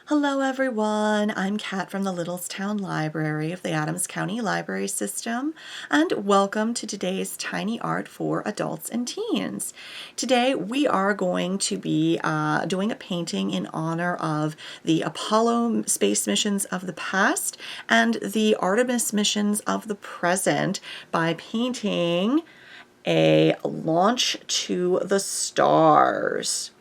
Hello everyone, I'm Kat from the Littlestown Library of the Adams County Library System, and welcome to today's Tiny Art for Adults and Teens. Today we are going to be doing a painting in honor of the Apollo space missions of the past and the Artemis missions of the present by painting a launch to the stars.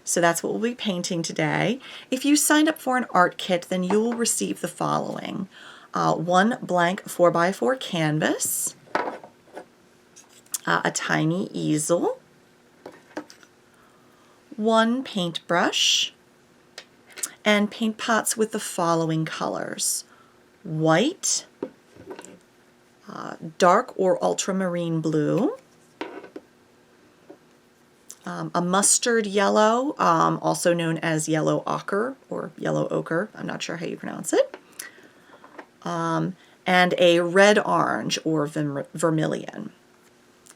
So that's what we'll be painting today. If you signed up for an art kit, then you will receive the following. One blank 4x4 canvas, a tiny easel, one paintbrush, and paint pots with the following colors: white, dark or ultramarine blue, a mustard yellow, also known as yellow ochre or yellow ochre, I'm not sure how you pronounce it, and a red orange or vermilion.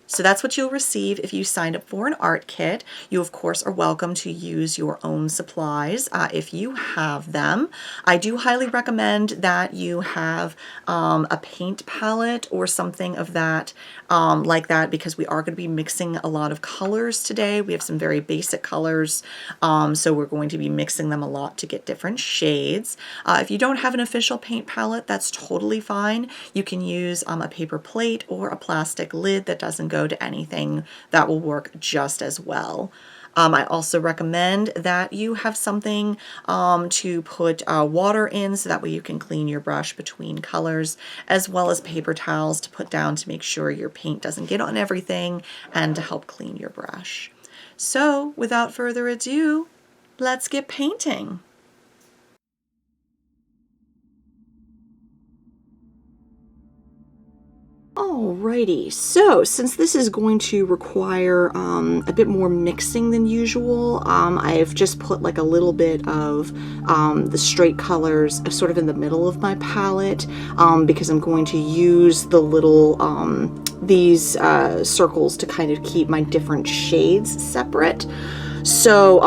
So that's what you'll receive if you signed up for an art kit. You, of course, are welcome to use your own supplies if you have them. I do highly recommend that you have a paint palette or something of that, like that, because we are going to be mixing a lot of colors today. We have some very basic colors, so we're going to be mixing them a lot to get different shades. If you don't have an official paint palette, that's totally fine. You can use a paper plate or a plastic lid that doesn't go to anything. That will work just as well. I also recommend that you have something to put water in, so that way you can clean your brush between colors, as well as paper towels to put down to make sure your paint doesn't get on everything and to help clean your brush. So without further ado, let's get painting. Alrighty, so since this is going to require a bit more mixing than usual, I've just put like a little bit of the straight colors sort of in the middle of my palette, because I'm going to use the little these circles to kind of keep my different shades separate. So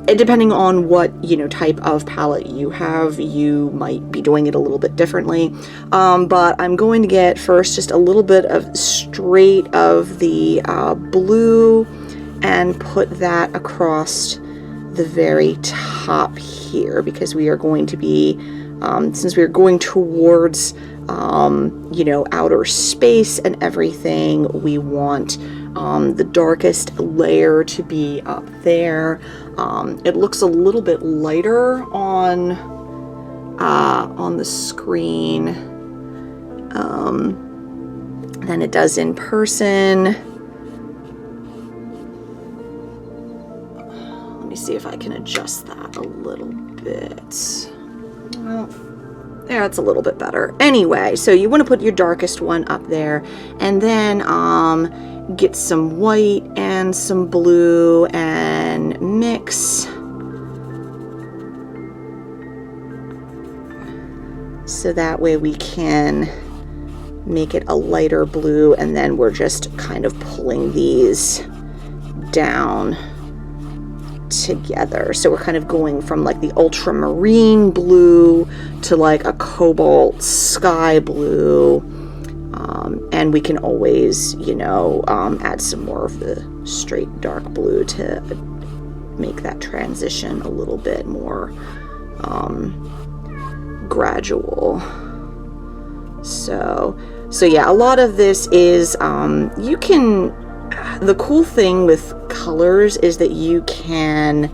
depending on what type of palette you have, you might be doing it a little bit differently, but I'm going to get first just a little bit of straight of the blue and put that across the very top here, because we are going to be since we are going towards outer space and everything, we want the darkest layer to be up there. It looks a little bit lighter on the screen than it does in person. Let me see if I can adjust that a little bit. Well, there, it's a little bit better. Anyway, so you want to put your darkest one up there, and then get some white and some blue and mix. So that way we can make it a lighter blue, and then we're just kind of pulling these down together. So we're kind of going from like the ultramarine blue to like a cobalt sky blue. And we can always, add some more of the straight dark blue to make that transition a little bit more gradual. So yeah, a lot of this is, the cool thing with colors is that you can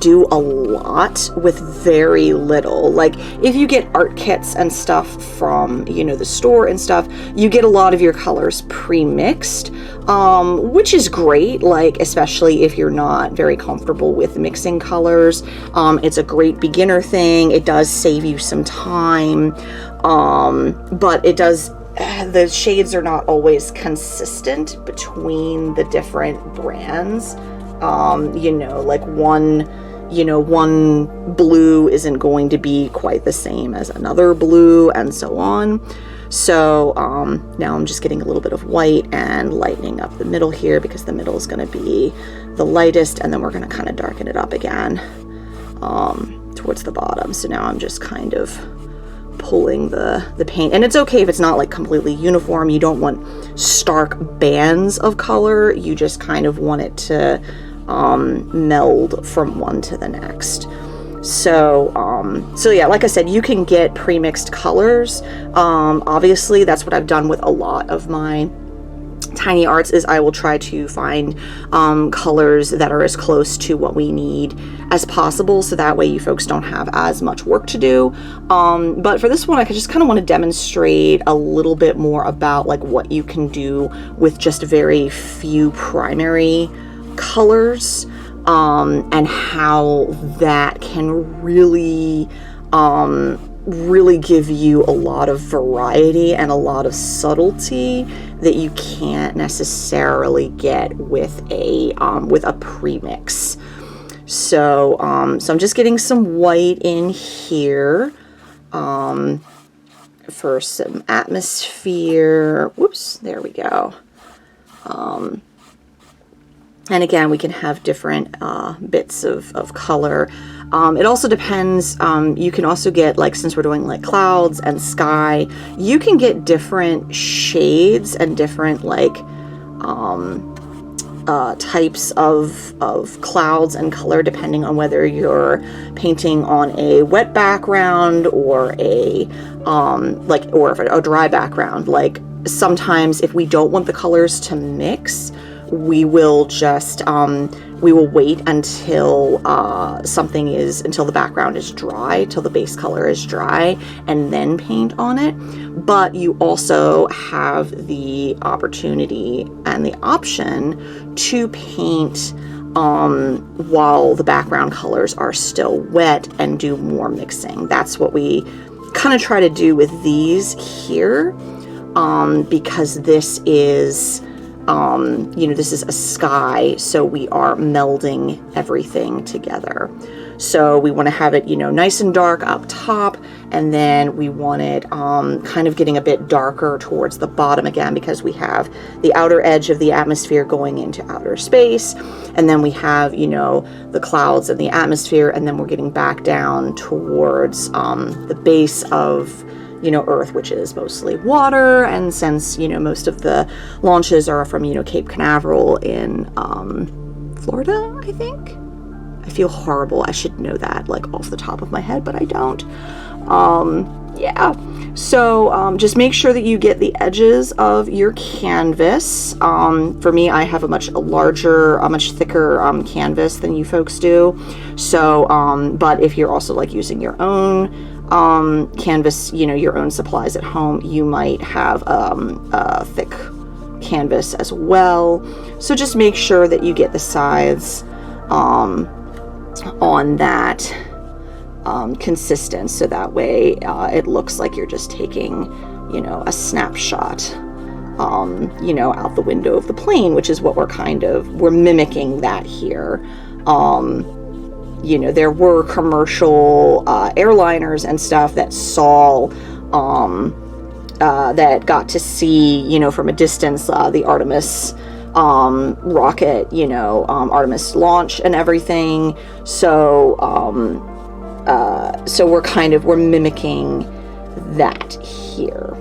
do a lot with very little. Like if you get art kits and stuff from the store and stuff, you get a lot of your colors pre-mixed, which is great, like especially if you're not very comfortable with mixing colors. It's a great beginner thing. It does save you some time, but it does, the shades are not always consistent between the different brands. Like one blue isn't going to be quite the same as another blue, and so on. So now I'm just getting a little bit of white and lightening up the middle here, because the middle is going to be the lightest, and then we're going to kind of darken it up again towards the bottom. So now I'm just kind of pulling the paint, and it's okay if it's not like completely uniform. You don't want stark bands of color. You just kind of want it to meld from one to the next. So yeah, like I said, you can get pre-mixed colors. Obviously that's what I've done with a lot of my tiny arts, is I will try to find colors that are as close to what we need as possible, so that way you folks don't have as much work to do. But for this one, I just kind of want to demonstrate a little bit more about like what you can do with just very few primary colors, and how that can really give you a lot of variety and a lot of subtlety that you can't necessarily get with a premix. So so I'm just getting some white in here for some atmosphere. Whoops, there we go. And again, we can have different bits of color. It also depends, you can also get, like, since we're doing like clouds and sky, you can get different shades and different like types of clouds and color depending on whether you're painting on a wet background or a a dry background. Like, sometimes if we don't want the colors to mix, we will just we will wait until until the background is dry, till the base color is dry, and then paint on it. But you also have the opportunity and the option to paint while the background colors are still wet and do more mixing. That's what we kind of try to do with these here, because this is this is a sky, so we are melding everything together. So we want to have it, nice and dark up top, and then we want it kind of getting a bit darker towards the bottom again, because we have the outer edge of the atmosphere going into outer space, and then we have, the clouds and the atmosphere, and then we're getting back down towards the base of Earth, which is mostly water. And since, most of the launches are from, Cape Canaveral in Florida, I think. I feel horrible. I should know that, like, off the top of my head, but I don't. Yeah. So just make sure that you get the edges of your canvas. For me, I have a much thicker canvas than you folks do. So, but if you're also like using your own canvas, your own supplies at home, you might have a thick canvas as well. So just make sure that you get the sides on that consistent, so that way it looks like you're just taking a snapshot out the window of the plane, which is what we're mimicking that here. There were commercial airliners and stuff that saw, that got to see, from a distance, the Artemis rocket, Artemis launch and everything. So, so we're mimicking that here.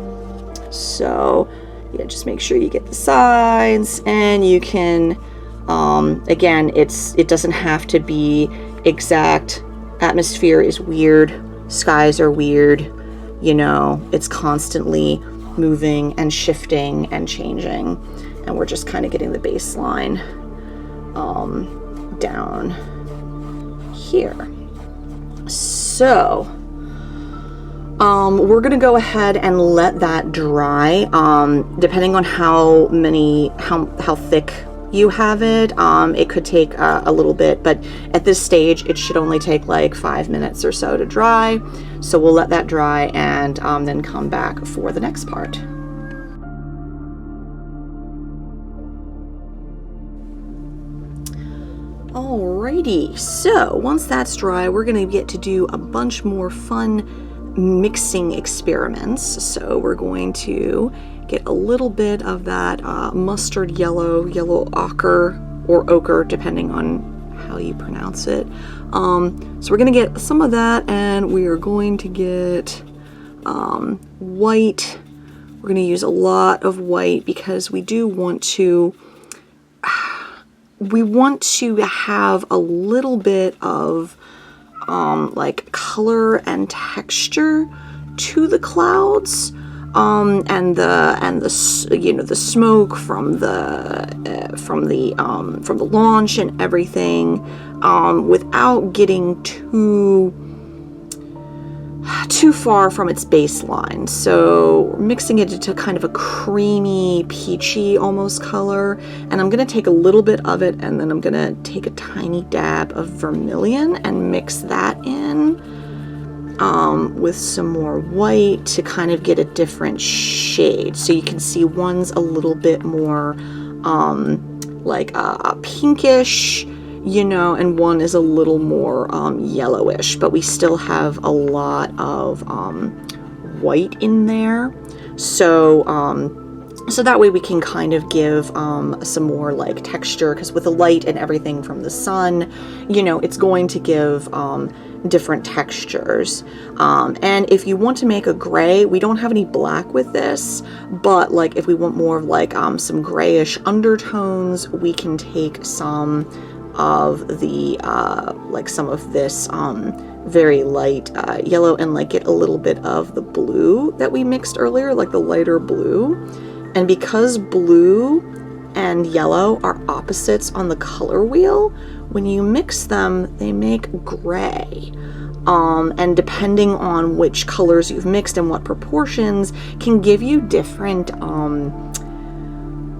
So, yeah, just make sure you get the sides, and you can, again, it doesn't have to be exact. Atmosphere is weird, skies are weird, it's constantly moving and shifting and changing, and we're just kind of getting the baseline down here. So we're gonna go ahead and let that dry. Depending on how thick you have it, it could take a little bit, but at this stage it should only take like 5 minutes or so to dry. So we'll let that dry, and then come back for the next part. Alrighty, so once that's dry, we're gonna get to do a bunch more fun mixing experiments. So we're going to get a little bit of that mustard yellow ochre or ochre, depending on how you pronounce it. So we're gonna get some of that, and we are going to get white. We're gonna use a lot of white because we do want to, have a little bit of like color and texture to the clouds, and the you know, the smoke from the launch and everything, without getting too far from its baseline. So we're mixing it into kind of a creamy, peachy almost color, and I'm gonna take a little bit of it, and then I'm gonna take a tiny dab of vermilion and mix that in with some more white to kind of get a different shade. So you can see one's a little bit more like a pinkish, you know, and one is a little more yellowish, but we still have a lot of white in there. So so that way we can kind of give some more like texture, because with the light and everything from the sun, you know, it's going to give different textures. And if you want to make a gray, we don't have any black with this, but like if we want more of like some grayish undertones, we can take some of the like some of this very light yellow and like get a little bit of the blue that we mixed earlier, like the lighter blue. And because blue and yellow are opposites on the color wheel, when you mix them, they make gray. And depending on which colors you've mixed and what proportions, can give you different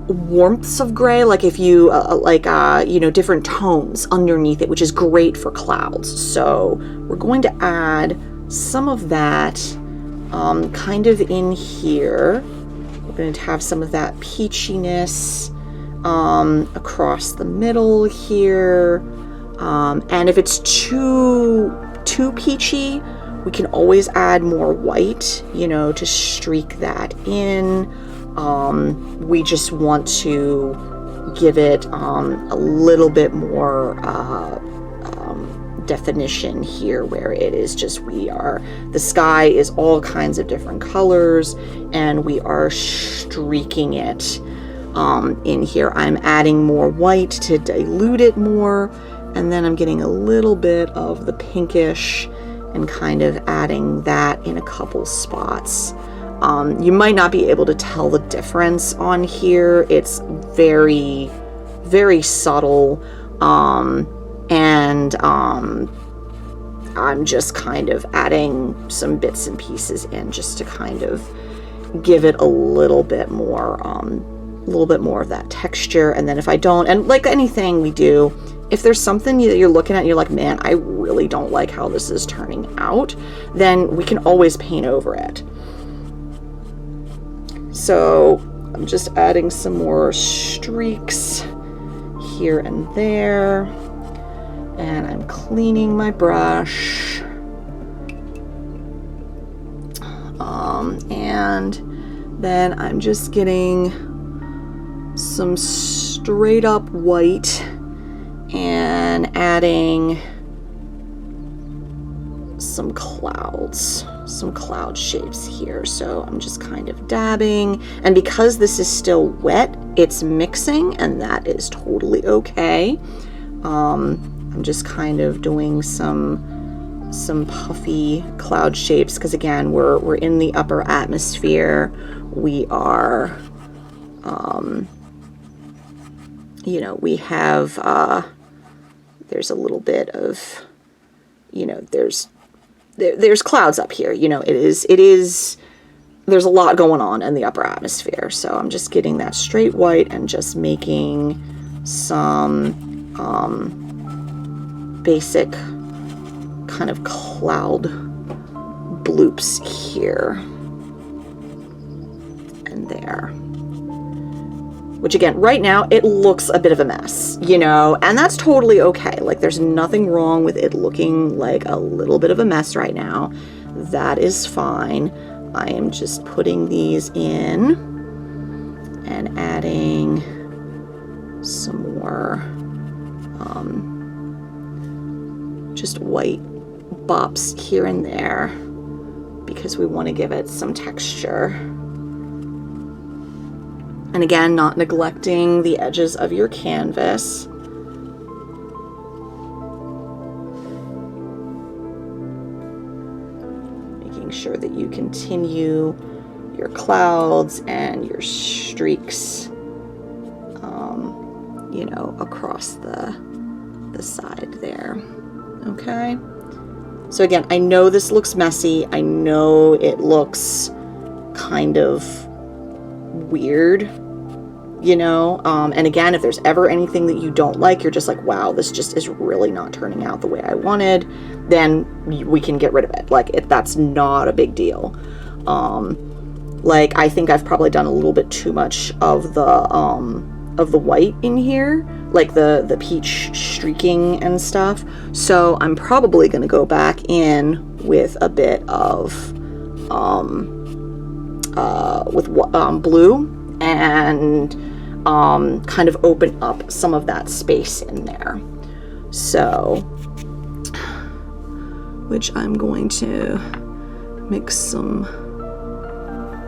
warmths of gray, like if you you know, different tones underneath it, which is great for clouds. So we're going to add some of that kind of in here. We're going to have some of that peachiness across the middle here, and if it's too peachy, we can always add more white, you know, to streak that in. We just want to give it a little bit more definition here, where it is just, the sky is all kinds of different colors, and we are streaking it in here. I'm adding more white to dilute it more, and then I'm getting a little bit of the pinkish and kind of adding that in a couple spots. You might not be able to tell the difference on here. It's very, very subtle, and I'm just kind of adding some bits and pieces in just to kind of give it a little bit more of that texture. And then if I don't, and like anything we do, if there's something that you're looking at and you're like, man, I really don't like how this is turning out, then we can always paint over it. So I'm just adding some more streaks here and there, and I'm cleaning my brush, and then I'm just getting some straight up white and adding some clouds, some cloud shapes here. So I'm just kind of dabbing, and because this is still wet, it's mixing, and that is totally okay. I'm just kind of doing some puffy cloud shapes, because again, we're in the upper atmosphere. We are you know, we have there's a little bit of, you know, there's clouds up here, you know, it is there's a lot going on in the upper atmosphere. So I'm just getting that straight white and just making some basic kind of cloud bloops here and there. Which again, right now, it looks a bit of a mess, you know, and that's totally okay. Like, there's nothing wrong with it looking like a little bit of a mess right now. That is fine. I am just putting these in and adding some more just white bops here and there because we want to give it some texture. And again, not neglecting the edges of your canvas. Making sure that you continue your clouds and your streaks, you know, across the side there. Okay. So again, I know this looks messy. I know it looks kind of weird, you know, and again, if there's ever anything that you don't like, you're just like, wow, this just is really not turning out the way I wanted, then we can get rid of it. Like, that's not a big deal. Like, I think I've probably done a little bit too much of the white in here, like the peach streaking and stuff. So I'm probably going to go back in with a bit of blue and kind of open up some of that space in there. So, which I'm going to mix some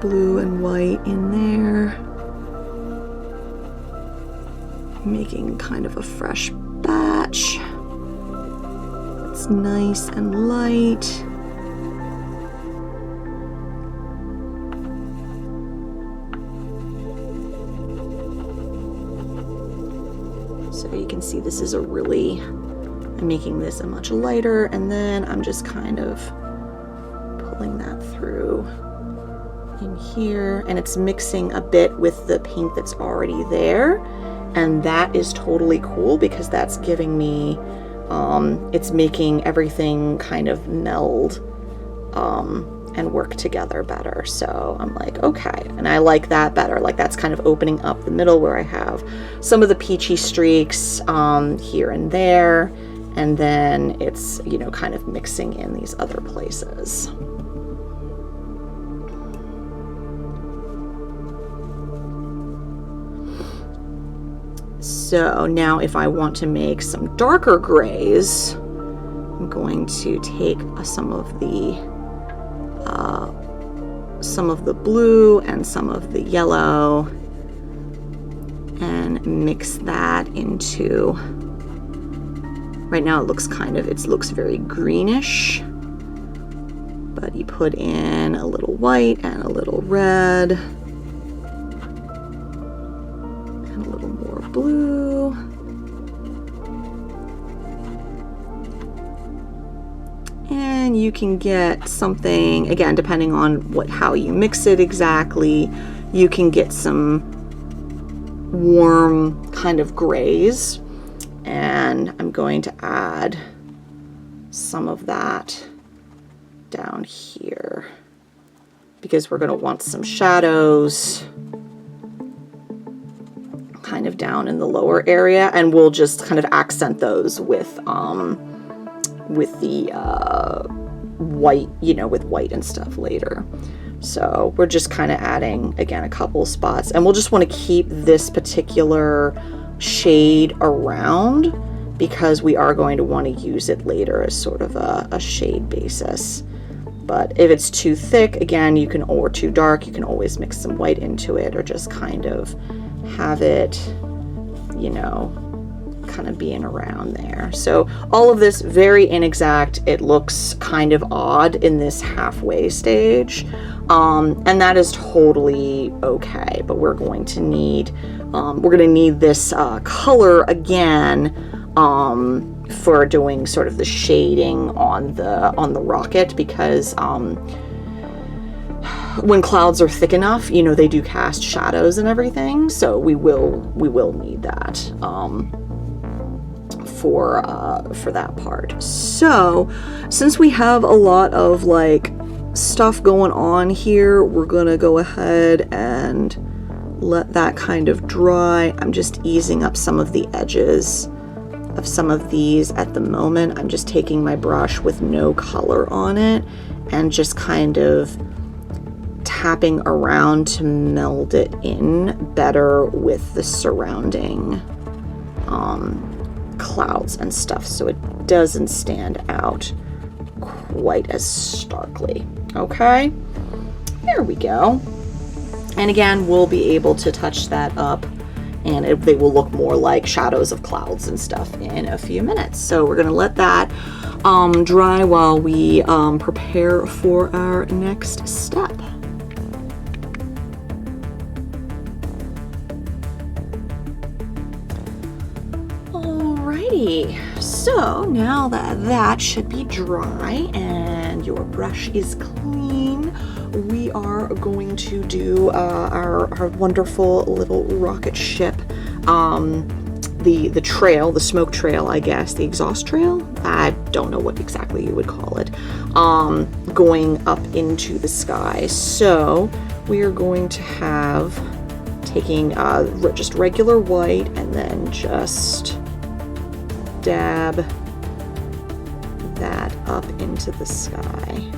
blue and white in there, making kind of a fresh batch. It's nice and light. So you can see this is I'm making this a much lighter, and then I'm just kind of pulling that through in here, and it's mixing a bit with the paint that's already there, and that is totally cool because that's giving me, it's making everything kind of meld and work together better. So I'm like, okay, and I like that better. Like, that's kind of opening up the middle where I have some of the peachy streaks here and there, and then it's, you know, kind of mixing in these other places. So now if I want to make some darker grays, I'm going to take some of the blue and some of the yellow and mix that into, right now it looks very greenish, but you put in a little white and a little red and a little more blue. And you can get something, again, depending on how you mix it exactly, you can get some warm kind of grays. And I'm going to add some of that down here because we're going to want some shadows kind of down in the lower area, and we'll just kind of accent those with the white, you know, with white and stuff later. So we're just kind of adding, again, a couple spots, and we'll just want to keep this particular shade around because we are going to want to use it later as sort of a shade basis. But if it's too thick, again, or too dark, you can always mix some white into it, or just kind of have it, you know, kind of being around there. So all of this very inexact. It looks kind of odd in this halfway stage, and that is totally okay. But we're going to need this color again for doing sort of the shading on the rocket, because when clouds are thick enough, you know, they do cast shadows and everything. So we will need that for that part. So since we have a lot of like stuff going on here, we're gonna go ahead and let that kind of dry. I'm just easing up some of the edges of some of these at the moment. I'm just taking my brush with no color on it and just kind of tapping around to meld it in better with the surrounding clouds and stuff, so it doesn't stand out quite as starkly. Okay, there we go. And again, we'll be able to touch that up, and they will look more like shadows of clouds and stuff in a few minutes. So we're gonna let that dry while we prepare for our next step. Alrighty, so now that that should be dry and your brush is clean, we are going to do our wonderful little rocket ship, the trail, the smoke trail, I guess, the exhaust trail. I don't know what exactly you would call it, going up into the sky. So we are going to have taking just regular white and then just dab that up into the sky.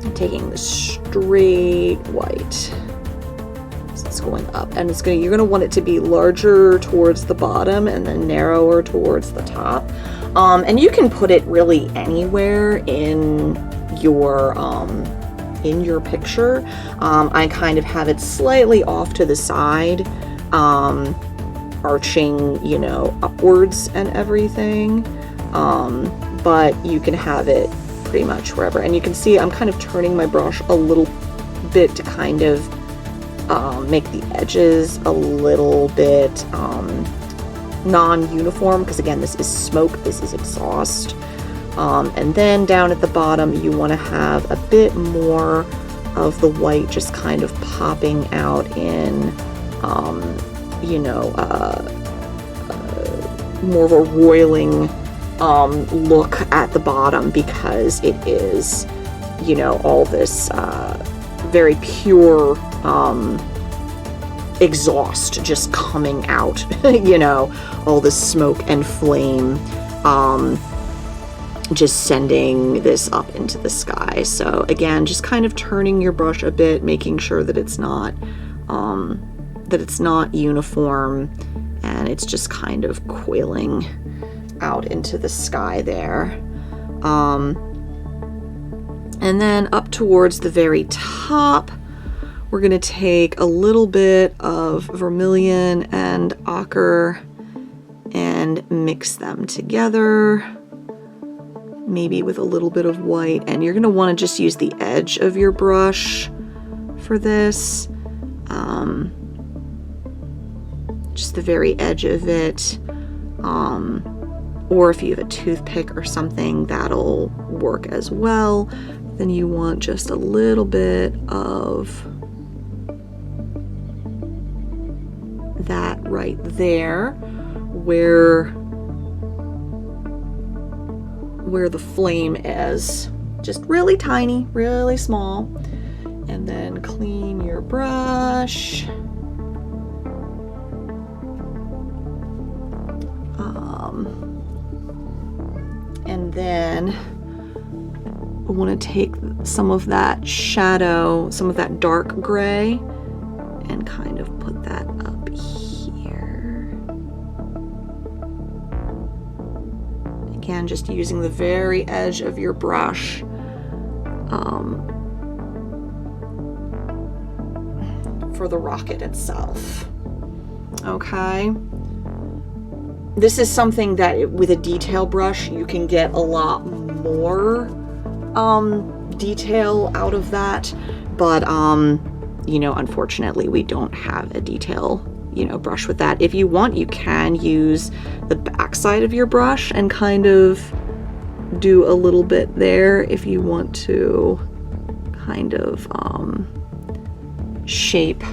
I'm taking the straight white. So it's going up, and you're gonna want it to be larger towards the bottom and then narrower towards the top. And you can put it really anywhere in your picture. I kind of have it slightly off to the side, arching, you know, upwards and everything, but you can have it pretty much wherever. And you can see I'm kind of turning my brush a little bit to kind of make the edges a little bit non-uniform, because again, this is smoke, this is exhaust. And then down at the bottom, you want to have a bit more of the white just kind of popping out in you know, more of a roiling look at the bottom, because it is, you know, all this very pure exhaust just coming out, you know, all the smoke and flame just sending this up into the sky. So again, just kind of turning your brush a bit, making sure that it's not uniform, and it's just kind of coiling out into the sky there. And then up towards the very top, we're going to take a little bit of vermilion and ochre and mix them together, maybe with a little bit of white. And you're going to want to just use the edge of your brush for this. Just the very edge of it, or if you have a toothpick or something, that'll work as well. Then you want just a little bit of that right there, where the flame is, just really tiny, really small. And then clean your brush. And then I want to take some of that shadow, some of that dark gray, and kind of put that up here. Again, just using the very edge of your brush for the rocket itself. Okay. This is something that with a detail brush you can get a lot more detail out of that, but you know, unfortunately we don't have a detail, you know, brush with that. If you want, you can use the back side of your brush and kind of do a little bit there if you want to kind of shape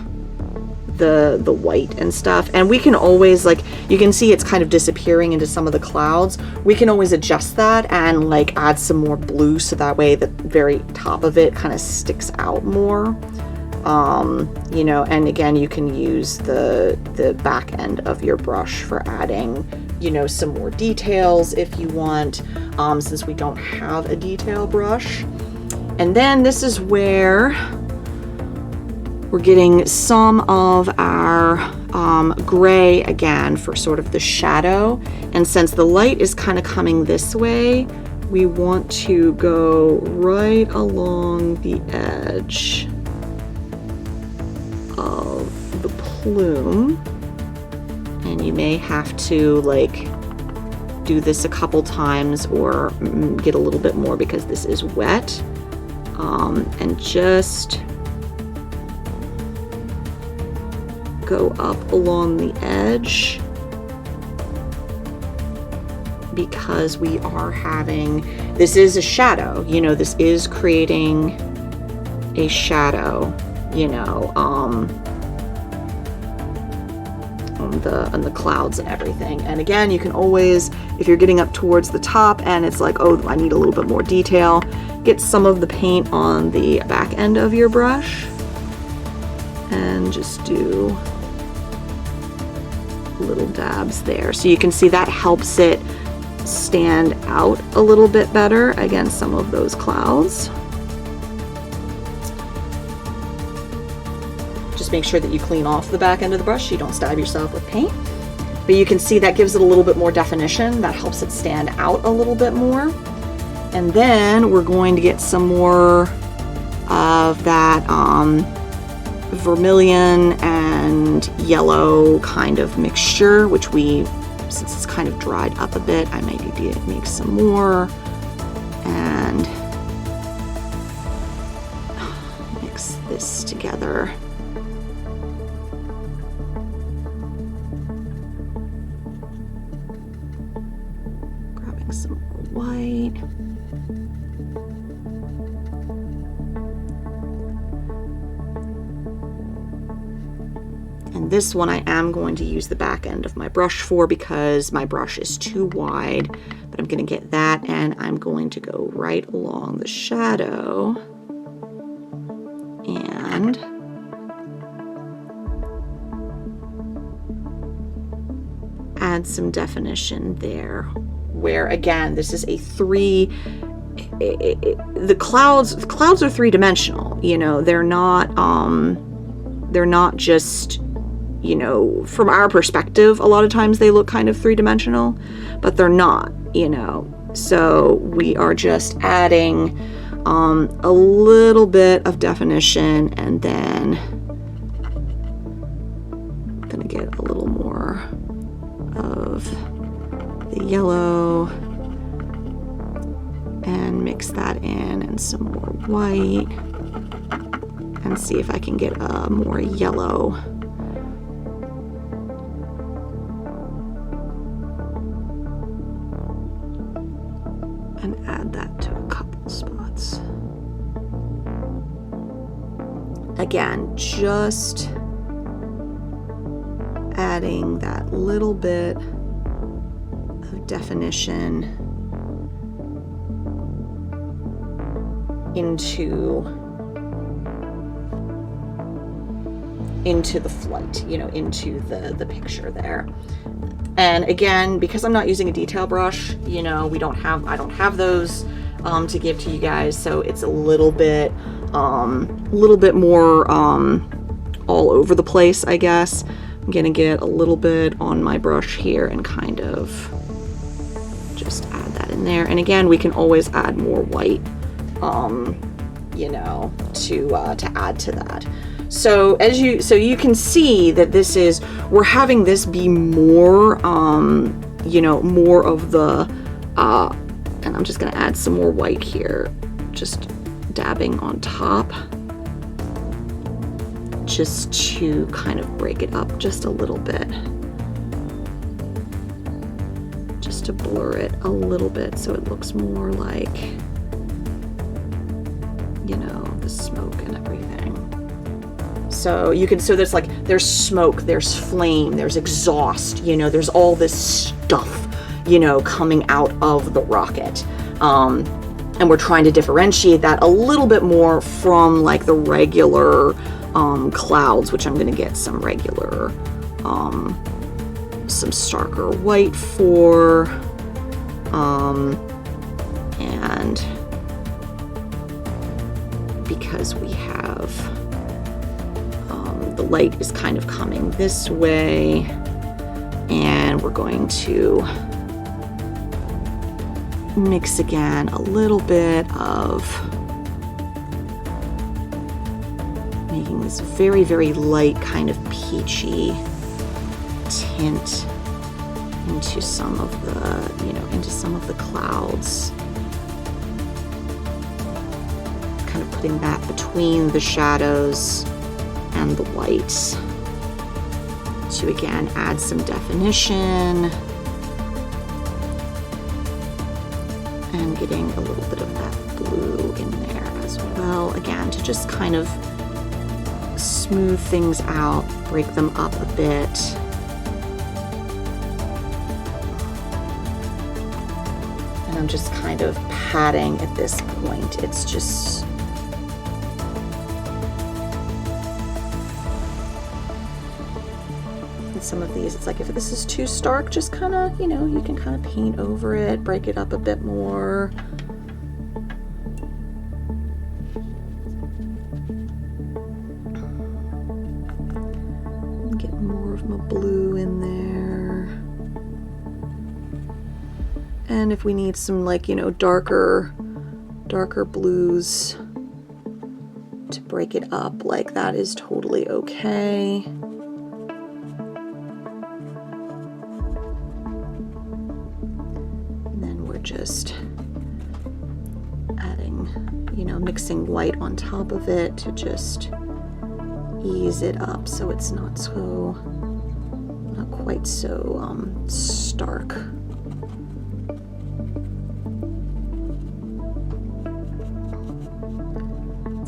the white and stuff. And we can always, like, you can see it's kind of disappearing into some of the clouds. We can always adjust that and like add some more blue, so that way the very top of it kind of sticks out more. You know, and again, you can use the back end of your brush for adding, you know, some more details if you want, since we don't have a detail brush. And then this is where we're getting some of our gray again for sort of the shadow. And since the light is kind of coming this way, we want to go right along the edge of the plume. And you may have to like do this a couple times or get a little bit more because this is wet. And just go up along the edge because we are having, this is a shadow, you know, this is creating a shadow, you know, on the clouds and everything. And again, you can always, if you're getting up towards the top and it's like, oh, I need a little bit more detail, get some of the paint on the back end of your brush and just do little dabs there. So you can see that helps it stand out a little bit better against some of those clouds. Just make sure that you clean off the back end of the brush so you don't stab yourself with paint. But you can see that gives it a little bit more definition. That helps it stand out a little bit more. And then we're going to get some more of that vermilion and yellow kind of mixture, which we, since it's kind of dried up a bit, I may need to make some more and mix this together. Grabbing some more white. And this one I am going to use the back end of my brush for because my brush is too wide, but I'm going to get that and I'm going to go right along the shadow and add some definition there, where again, this is a the clouds are three-dimensional, you know, they're not just, you know, from our perspective, a lot of times they look kind of three-dimensional, but they're not, you know. So we are just adding a little bit of definition and then I'm gonna get a little more of the yellow and mix that in and some more white and see if I can get a more yellow. And add that to a couple spots. Again, just adding that little bit of definition into the flight, you know, into the picture there. And again, because I'm not using a detail brush, you know, I don't have those to give to you guys, so it's a little bit more all over the place, I guess. I'm gonna get a little bit on my brush here and kind of just add that in there. And again, we can always add more white, you know, to add to that. So you can see that we're having this be more, you know, more of the, and I'm just gonna add some more white here, just dabbing on top, just to kind of break it up just a little bit, just to blur it a little bit so it looks more like, you know, the smoke and everything. So you can, so there's smoke, there's flame, there's exhaust, you know, there's all this stuff, you know, coming out of the rocket. And we're trying to differentiate that a little bit more from like the regular clouds, which I'm going to get some regular, some starker white for, and because we have the light is kind of coming this way, and we're going to mix again a little bit of making this very, very light kind of peachy tint into some of the, you know, into some of the clouds. Kind of putting that between the shadows and the whites to again add some definition and getting a little bit of that blue in there as well, again to just kind of smooth things out, break them up a bit. And I'm just kind of patting at this point. It's just some of these, it's like if this is too stark, just kind of, you know, you can kind of paint over it, break it up a bit more. Get more of my blue in there. And if we need some, like, you know, darker blues to break it up, like, that is totally okay. Just adding, you know, mixing white on top of it to just ease it up so it's not quite so stark.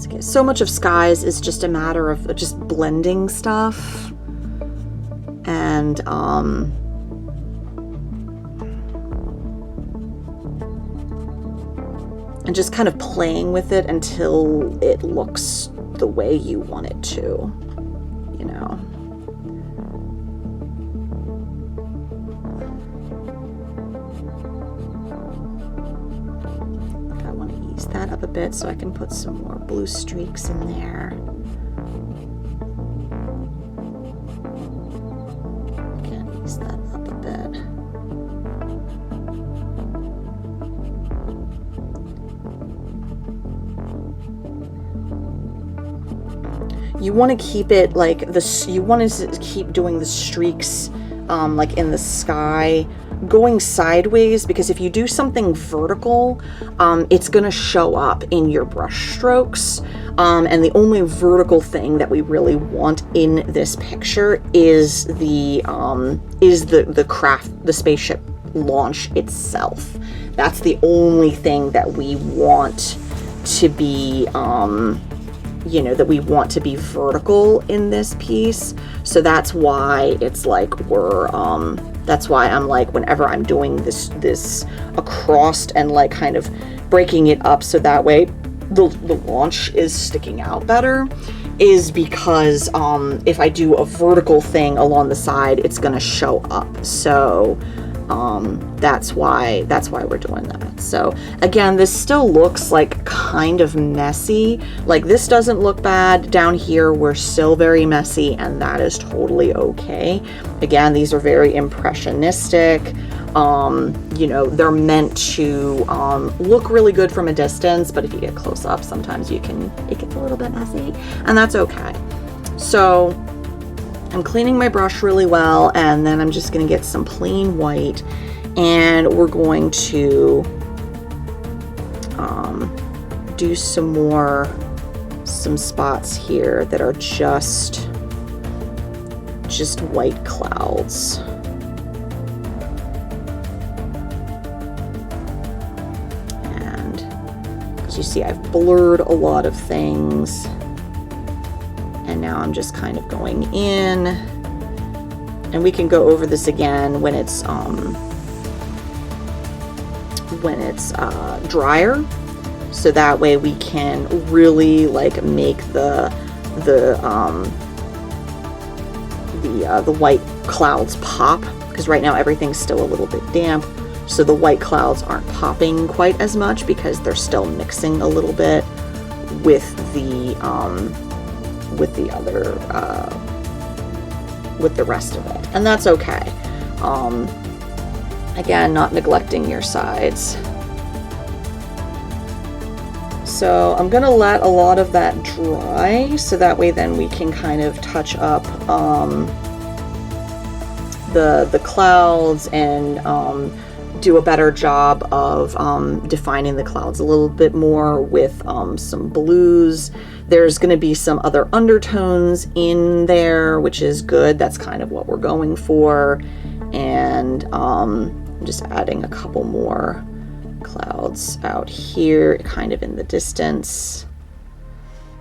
Okay, so much of Skies is just a matter of just blending stuff and just kind of playing with it until it looks the way you want it to, you know. I want to ease that up a bit so I can put some more blue streaks in there. Again, ease that up a bit. You want to keep it like this, you want to keep doing the streaks like in the sky going sideways, because if you do something vertical, it's going to show up in your brush strokes. And the only vertical thing that we really want in this picture is the craft, the spaceship launch itself. That's the only thing that we want to be you know, that we want to be vertical in this piece. So that's why it's like that's why I'm like, whenever I'm doing this across and like kind of breaking it up so that way the launch is sticking out better, is because if I do a vertical thing along the side, it's gonna show up. So that's why we're doing that. So again, this still looks like kind of messy. Like, this doesn't look bad. Down here we're still very messy, and that is totally okay. Again, these are very impressionistic. You know, they're meant to look really good from a distance, but if you get close up, sometimes it gets a little bit messy, and that's okay. So I'm cleaning my brush really well, and then I'm just going to get some plain white, and we're going to do some spots here that are just white clouds. And as you see, I've blurred a lot of things. And now I'm just kind of going in, and we can go over this again when it's drier, so that way we can really like make the white clouds pop, because right now everything's still a little bit damp, so the white clouds aren't popping quite as much because they're still mixing a little bit with the other with the rest of it, and that's okay. Again, not neglecting your sides. So I'm gonna let a lot of that dry, so that way then we can kind of touch up the clouds and do a better job of defining the clouds a little bit more with some blues. There's going to be some other undertones in there, which is good. That's kind of what we're going for. And I'm just adding a couple more clouds out here, kind of in the distance,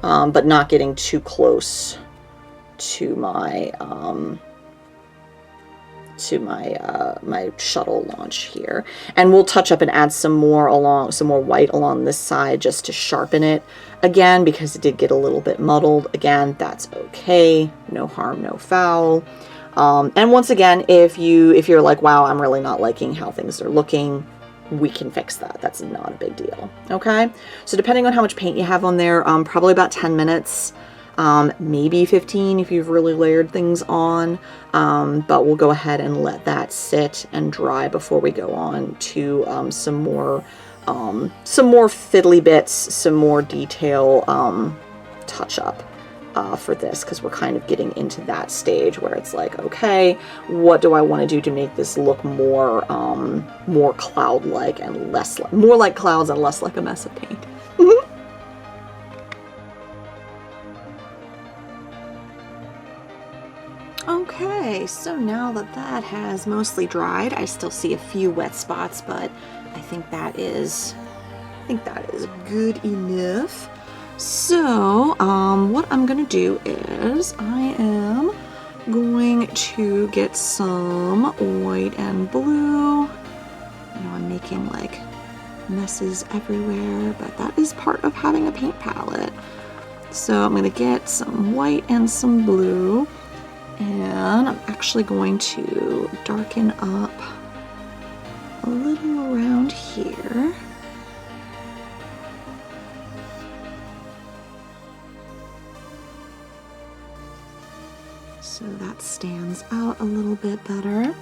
but not getting too close to my my shuttle launch here. And we'll touch up and add some more white along this side just to sharpen it again, because it did get a little bit muddled. Again, that's okay. No harm, no foul. And once again, if you're like, wow, I'm really not liking how things are looking, we can fix that. That's not a big deal. Okay. So depending on how much paint you have on there, probably about 10 minutes. Maybe 15 if you've really layered things on, but we'll go ahead and let that sit and dry before we go on to some more fiddly bits, some more detail touch up for this, because we're kind of getting into that stage where it's like, okay, what do I want to do to make this look more cloud-like and more like clouds and less like a mess of paint. Okay, so now that that has mostly dried, I still see a few wet spots, but I think that is good enough. So, what I'm gonna do is I am going to get some white and blue. I know I'm making like messes everywhere, but that is part of having a paint palette. So I'm gonna get some white and some blue. And I'm actually going to darken up a little around here. So that stands out a little bit better.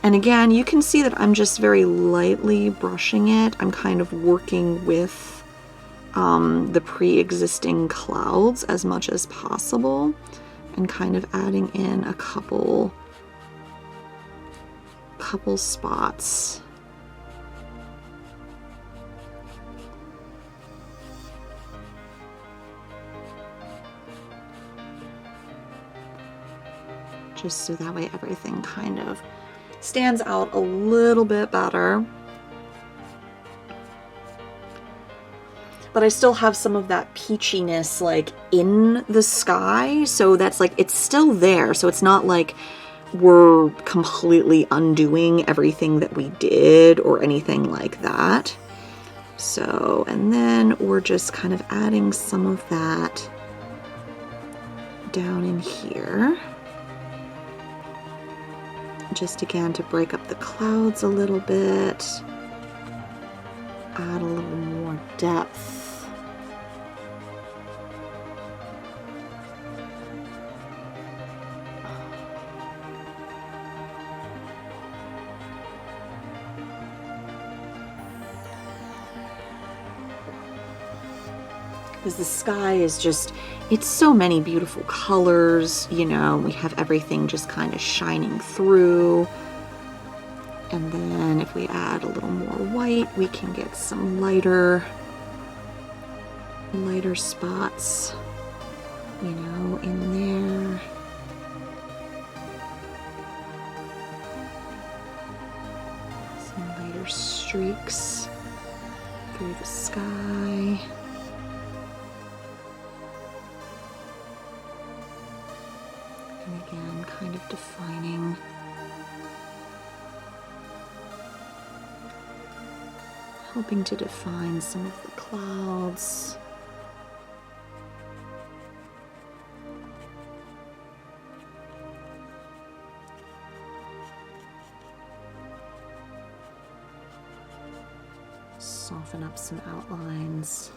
And again, you can see that I'm just very lightly brushing it. I'm kind of working with the pre-existing clouds as much as possible, and kind of adding in a couple spots. Just so that way everything kind of stands out a little bit better. But I still have some of that peachiness like in the sky, so that's like, it's still there, so it's not like we're completely undoing everything that we did or anything like that. So, and then we're just kind of adding some of that down in here, just again to break up the clouds a little bit, add a little more depth. Because the sky is just, it's so many beautiful colors, you know, we have everything just kind of shining through. And then if we add a little more white, we can get some lighter spots, you know, in there. Some lighter streaks through the sky. And again, kind of defining helping to define some of the clouds. Soften up some outlines.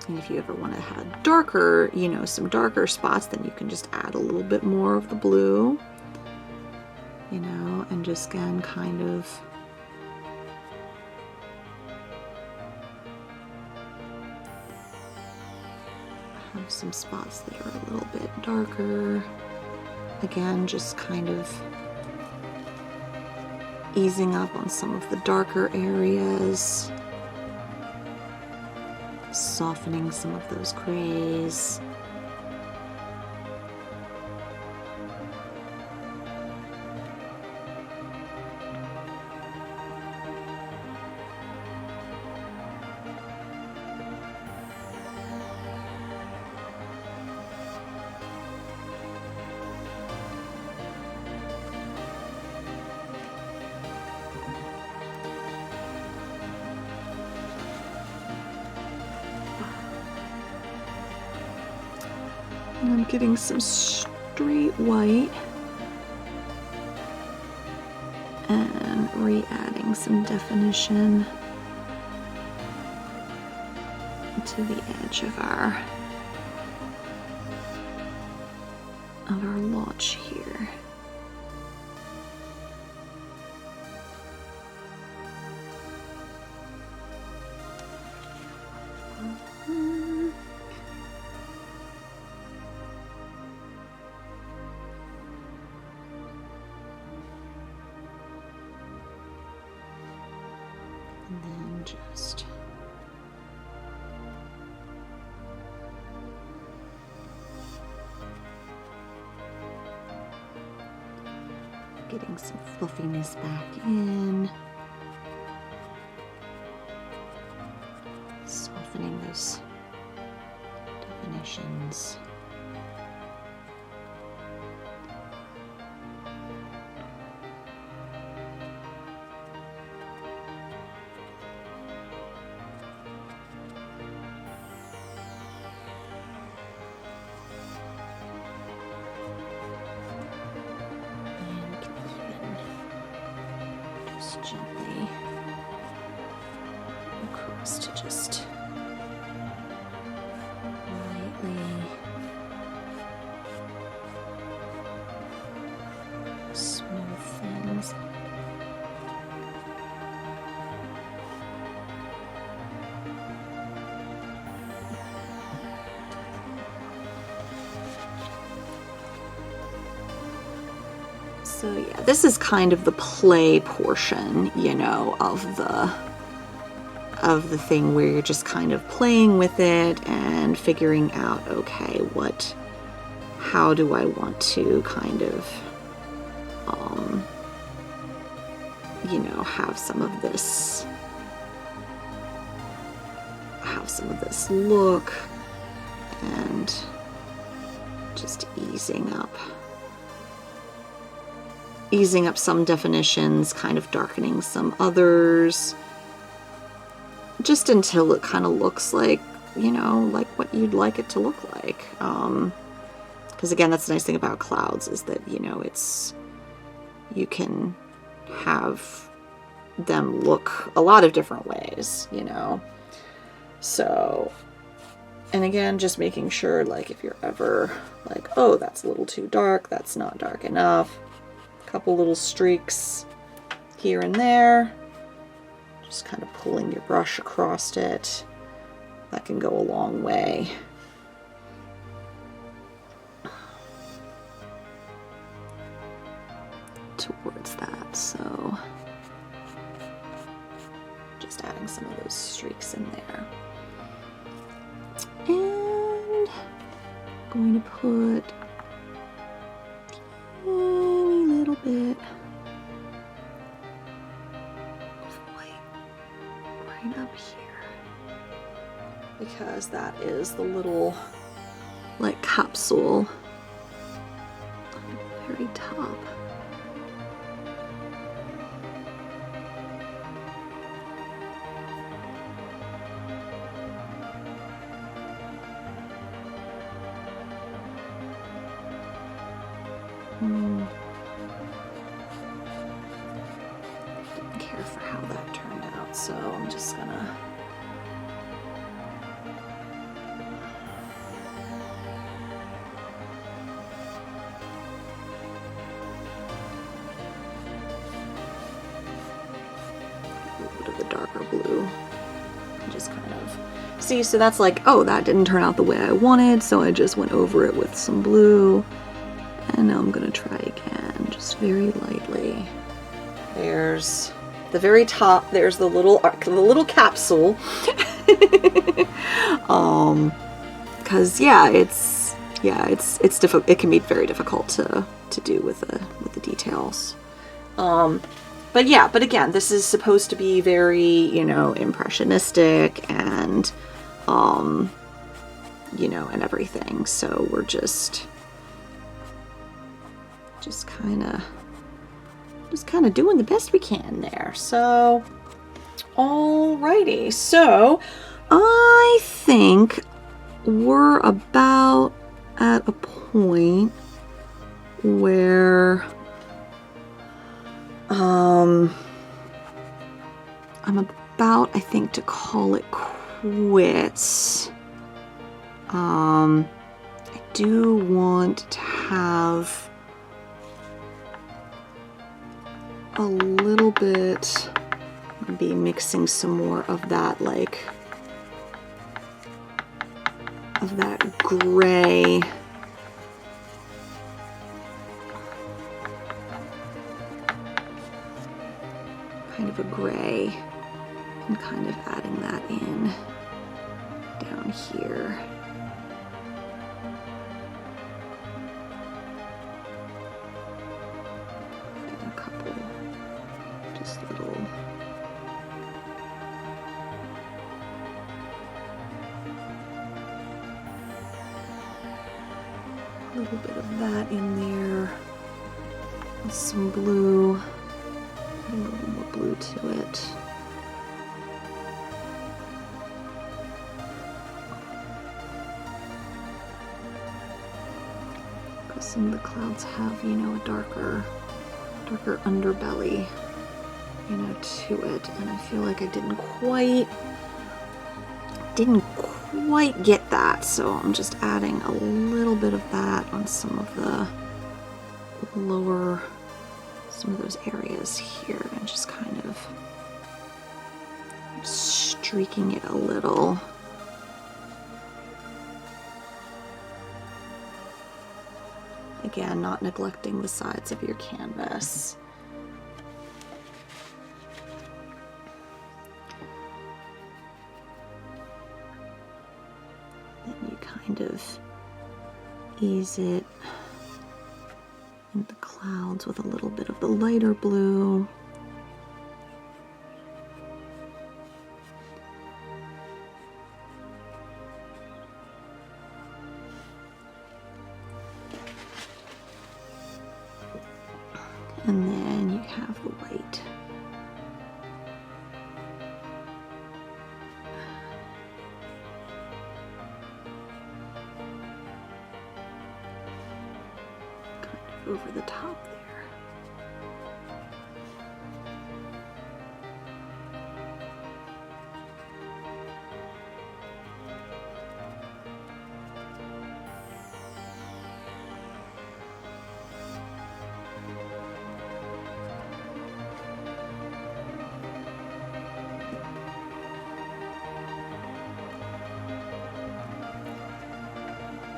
And if you ever want to have darker, you know, some darker spots, then you can just add a little bit more of the blue, you know, and just again kind of have some spots that are a little bit darker. Again, just kind of easing up on some of the darker areas, softening some of those grays. And I'm getting some straight white and re-adding some definition to the edge of our lodge here. And then just getting some fluffiness back in, softening those definitions. Gently across to just lightly smooth things. So yeah, this is kind of the play portion, you know, of the thing where you're just kind of playing with it and figuring out, okay, how do I want to kind of, you know, have some of this look, and just easing up some definitions, kind of darkening some others, just until it kind of looks like, you know, like what you'd like it to look like. Because again, that's the nice thing about clouds, is that, you know, you can have them look a lot of different ways, you know. So, and again, just making sure, like, if you're ever like, oh, that's a little too dark, that's not dark enough, couple little streaks here and there, just kind of pulling your brush across it. That can go a long way. Towards that, so just adding some of those streaks in there. And I'm going to put little bit of white right up here, because that is the little, like, capsule on the very top. Didn't care for how that turned out, so I'm just gonna bit of the darker blue. And just kind of see, so that's like, oh, that didn't turn out the way I wanted, so I just went over it with some blue. And now I'm gonna try again, just very lightly. There's the very top, there's the little capsule. Because it's difficult. It can be very difficult to do with the details. But again, this is supposed to be very, you know, impressionistic and you know, and everything. So we're just kind of doing the best we can there. So alrighty, so I think we're about at a point where I'm about, I think, to call it quits. I do want to have a little bit, maybe mixing some more of that, like, of that gray. Kind of a gray, and kind of adding that in down here. Adding a couple, just little. A little bit of that in there, with some blue. A little more blue to it. Because some of the clouds have, you know, a darker underbelly, you know, to it, and I feel like I didn't quite get that, so I'm just adding a little bit of that on some of the lower, some of those areas here, and just kind of streaking it a little. Again, not neglecting the sides of your canvas. Then you kind of ease it in the clouds with a little bit of the lighter blue. And then you have the white. Kind of over the top there.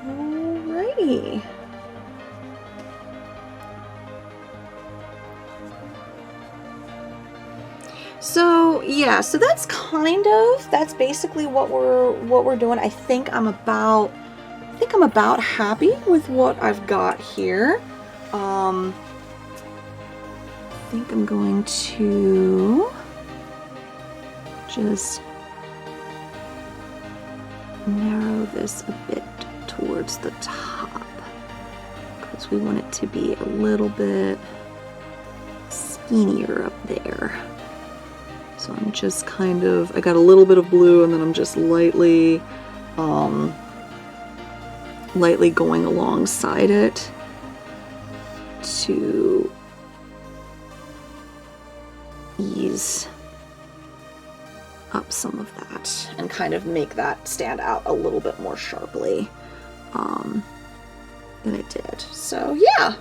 Alrighty. So yeah, so that's basically what we're doing. I think I'm about happy with what I've got here. I think I'm going to just narrow this a bit towards the top because we want it to be a little bit skinnier up there. So I'm just kind of, I got a little bit of blue and then I'm just lightly going alongside it to ease up some of that and kind of make that stand out a little bit more sharply than it did. So yeah,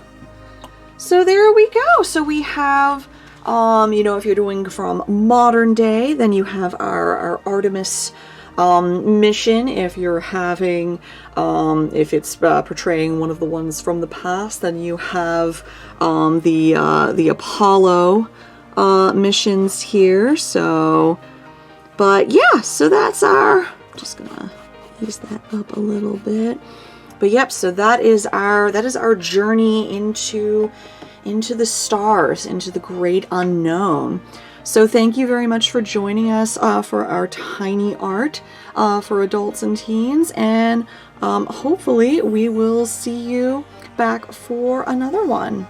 so there we go. So we have You know, if you're doing from modern day, then you have our Artemis mission. If you're having, if it's portraying one of the ones from the past, then you have the Apollo missions here. So, but yeah, so that's our, just gonna use that up a little bit. But yep, so that is our journey into the stars, into the great unknown. So thank you very much for joining us for our tiny art for adults and teens, and hopefully we will see you back for another one.